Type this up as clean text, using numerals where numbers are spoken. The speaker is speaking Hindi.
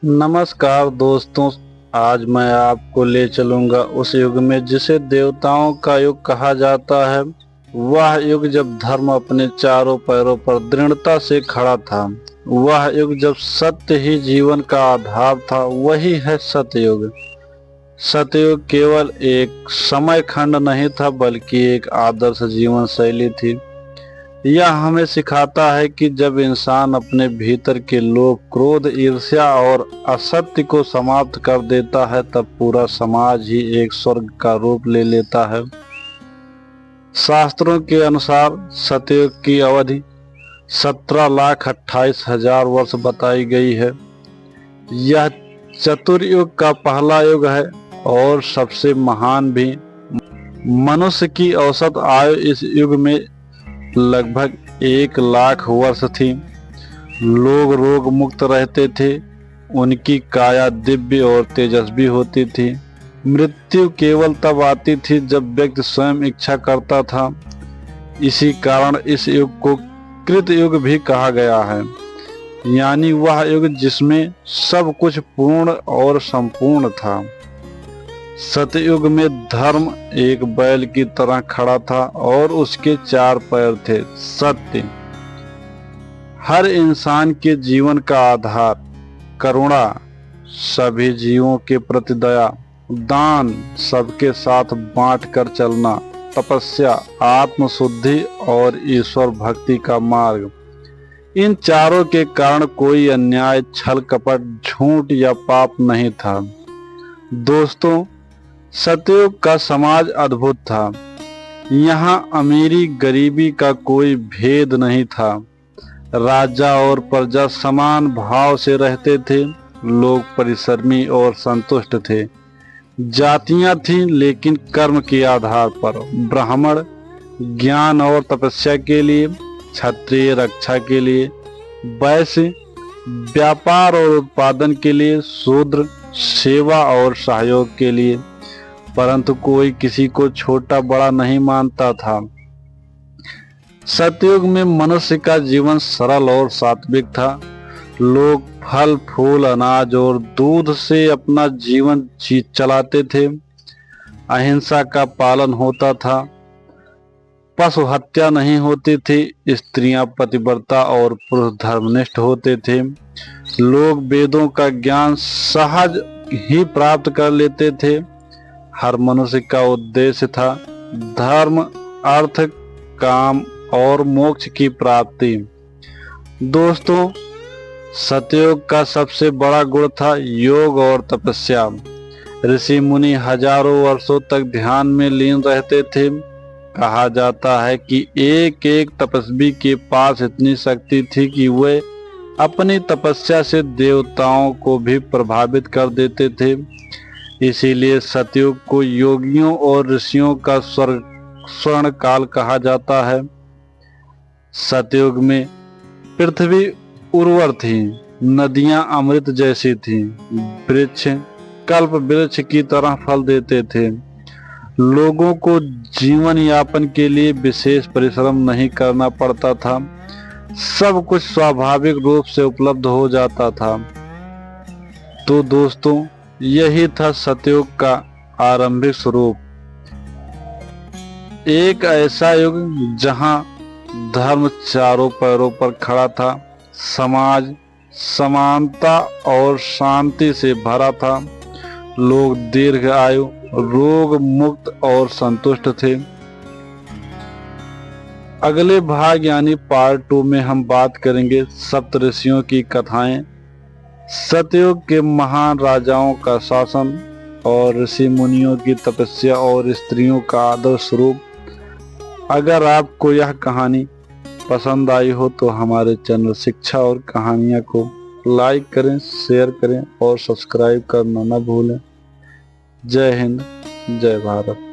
नमस्कार दोस्तों। आज मैं आपको ले चलूंगा उस युग में जिसे देवताओं का युग कहा जाता है। वह युग जब धर्म अपने चारों पैरों पर दृढ़ता से खड़ा था। वह युग जब सत्य ही जीवन का आधार था। वही है सतयुग। सतयुग केवल एक समय खंड नहीं था, बल्कि एक आदर्श जीवन शैली थी। यह हमें सिखाता है कि जब इंसान अपने भीतर के लोभ, क्रोध, ईर्ष्या और असत्य को समाप्त कर देता है, तब पूरा समाज ही एक स्वर्ग का रूप ले लेता है। शास्त्रों के अनुसार सतयुग की अवधि 17,28,000 वर्ष बताई गई है। यह चतुर्युग का पहला युग है और सबसे महान भी। मनुष्य की औसत आयु इस युग में लगभग 1,00,000 वर्ष थी। लोग रोग मुक्त रहते थे। उनकी काया दिव्य और तेजस्वी होती थी। मृत्यु केवल तब आती थी जब व्यक्ति स्वयं इच्छा करता था। इसी कारण इस युग को कृत युग भी कहा गया है, यानी वह युग जिसमें सब कुछ पूर्ण और संपूर्ण था। सतयुग में धर्म एक बैल की तरह खड़ा था और उसके 4 पैर थे। सत्य हर इंसान के जीवन का आधार, करुणा सभी जीवों के प्रति दया, दान सबके साथ बांट कर चलना, तपस्या, आत्मशुद्धि और ईश्वर भक्ति का मार्ग। इन चारों के कारण कोई अन्याय, छल कपट, झूठ या पाप नहीं था। दोस्तों, सतयुग का समाज अद्भुत था। यहाँ अमीरी गरीबी का कोई भेद नहीं था। राजा और प्रजा समान भाव से रहते थे। लोग परिश्रमी और संतुष्ट थे। जातियां थीं, लेकिन कर्म के आधार पर। ब्राह्मण ज्ञान और तपस्या के लिए, क्षत्रिय रक्षा के लिए, वैश्य व्यापार और उत्पादन के लिए, शूद्र सेवा और सहयोग के लिए। परंतु कोई किसी को छोटा बड़ा नहीं मानता था। सतयुग में मनुष्य का जीवन सरल और सात्विक था। लोग फल फूल, अनाज और दूध से अपना जीवन चलाते थे। अहिंसा का पालन होता था। पशु हत्या नहीं होती थी। स्त्रियां पतिव्रता और पुरुष धर्मनिष्ठ होते थे। लोग वेदों का ज्ञान सहज ही प्राप्त कर लेते थे। हर मनुष्य का उद्देश्य था धर्म, अर्थ, काम और मोक्ष की प्राप्ति। दोस्तों, सतयुग का सबसे बड़ा गुण था योग और तपस्या। ऋषि मुनि हजारों वर्षों तक ध्यान में लीन रहते थे। कहा जाता है कि एक एक तपस्वी के पास इतनी शक्ति थी कि वे अपनी तपस्या से देवताओं को भी प्रभावित कर देते थे। इसीलिए सतयुग को योगियों और ऋषियों का स्वर्ण काल कहा जाता है। सतयुग में पृथ्वी उर्वर थी। नदियां अमृत जैसी थीं। वृक्ष कल्प वृक्ष की तरह फल देते थे। लोगों को जीवन यापन के लिए विशेष परिश्रम नहीं करना पड़ता था। सब कुछ स्वाभाविक रूप से उपलब्ध हो जाता था। तो दोस्तों, यही था सतयुग का आरंभिक स्वरूप। एक ऐसा युग जहां धर्म चारों पैरों पर खड़ा था। समाज समानता और शांति से भरा था। लोग दीर्घ आयु, रोग मुक्त और संतुष्ट थे। अगले भाग यानी पार्ट 2 में हम बात करेंगे सप्तऋषियों की कथाएं, सतयुग के महान राजाओं का शासन और ऋषि मुनियों की तपस्या और स्त्रियों का आदर्श रूप। अगर आपको यह कहानी पसंद आई हो तो हमारे चैनल शिक्षा और कहानियां को लाइक करें, शेयर करें और सब्सक्राइब करना न भूलें। जय हिंद, जय भारत।